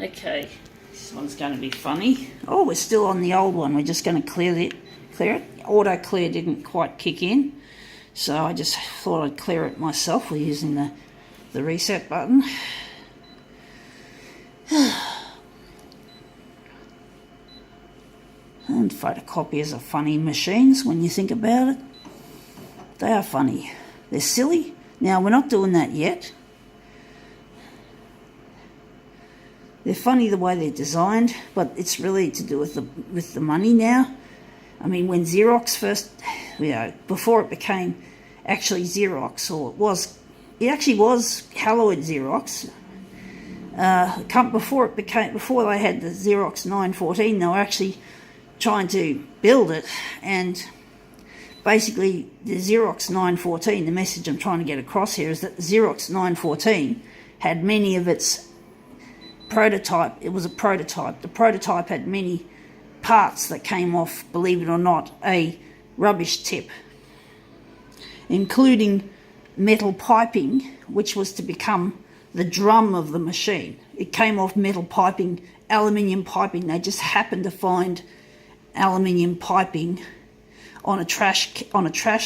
Okay, this one's going to be funny. Oh, we're still on the old one. We're just going to clear it. Auto clear didn't quite kick in, so I just thought I'd clear it myself. We're using the reset button. And photocopiers are funny machines when you think about it. They are funny. They're silly. Now, we're not doing that yet. They're funny the way they're designed, but it's really to do with the money now. I mean, when Xerox first, before it became actually Xerox, it actually was Haloid Xerox. Before they had the Xerox 914, they were actually trying to build it, and basically the Xerox 914, the message I'm trying to get across here is that the Xerox 914 had many of its prototype. It was a prototype. The prototype had many parts that came off, believe it or not, a rubbish tip, including metal piping, which was to become the drum of the machine. It came off metal piping, aluminium piping. They just happened to find aluminium piping on a trash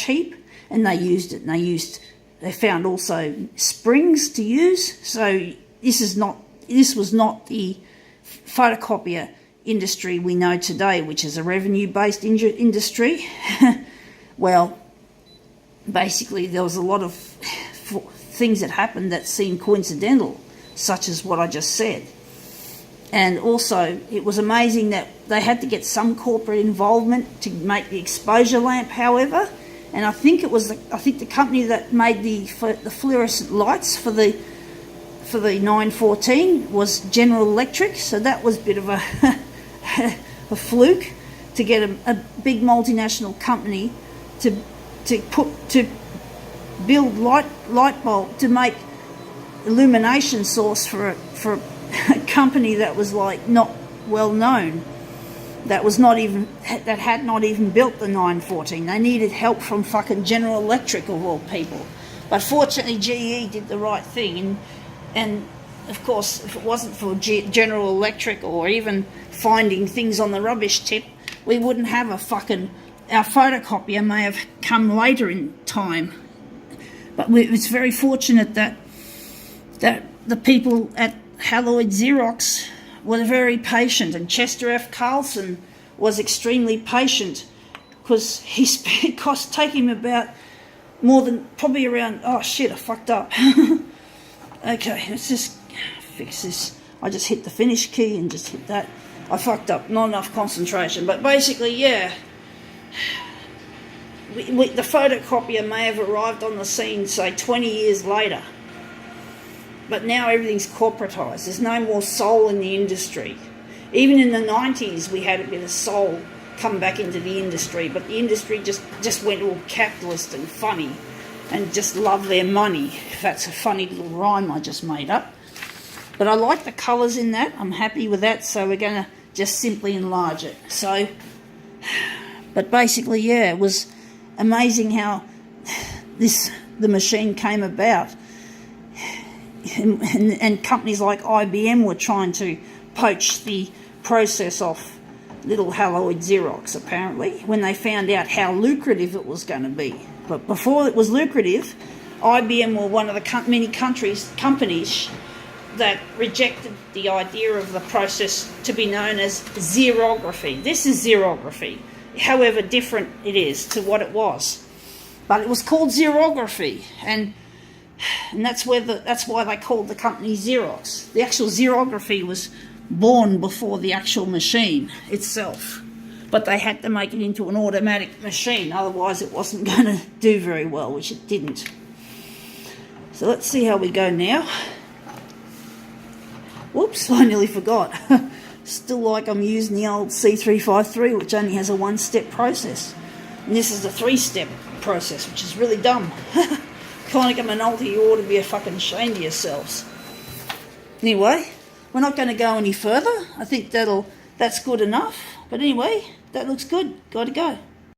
heap, and they used it. And they found also springs to use. So this was not the photocopier industry we know today, which is a revenue-based industry. Well, basically there was a lot of things that happened that seemed coincidental, such as what I just said. And also, it was amazing that they had to get some corporate involvement to make the exposure lamp, however. And I think the company that made the fluorescent lights for the 914 was General Electric. So that was a bit of a fluke to get a big multinational company to build light bulb, to make illumination source for a company that was like not well known, that had not even built the 914. They needed help from fucking General Electric of all people. But fortunately GE did the right thing, and of course if it wasn't for General Electric or even finding things on the rubbish tip, we wouldn't have our photocopier may have come later in time. But it's very fortunate that the people at Haloid Xerox were very patient, and Chester F. Carlson was extremely patient, because it cost taking him about more than probably around, oh shit, I fucked up. Okay, let's just fix this. I just hit the finish key and just hit that. I fucked up, not enough concentration. But basically, yeah, the photocopier may have arrived on the scene, say, 20 years later. But now everything's corporatised. There's no more soul in the industry. Even in the 90s, we had a bit of soul come back into the industry, but the industry just went all capitalist and funny and just love their money. That's a funny little rhyme I just made up. But I like the colours in that. I'm happy with that, so we're going to just simply enlarge it. So, but basically, yeah, it was amazing how the machine came about. And companies like IBM were trying to poach the process off little Haloid Xerox, apparently, when they found out how lucrative it was going to be. But before it was lucrative, IBM were one of the many companies that rejected the idea of the process to be known as xerography. This is xerography, however different it is to what it was. But it was called xerography, and that's why they called the company Xerox. The actual xerography was born before the actual machine itself, but they had to make it into an automatic machine, otherwise it wasn't going to do very well, which it didn't. So let's see how we go now. Whoops, I nearly forgot. Still like I'm using the old C353, which only has a one-step process. And this is a three-step process, which is really dumb. Kind of Minolta, you ought to be a fucking ashamed of yourselves. Anyway, we're not going to go any further. I think that's good enough. But anyway, that looks good. Gotta go.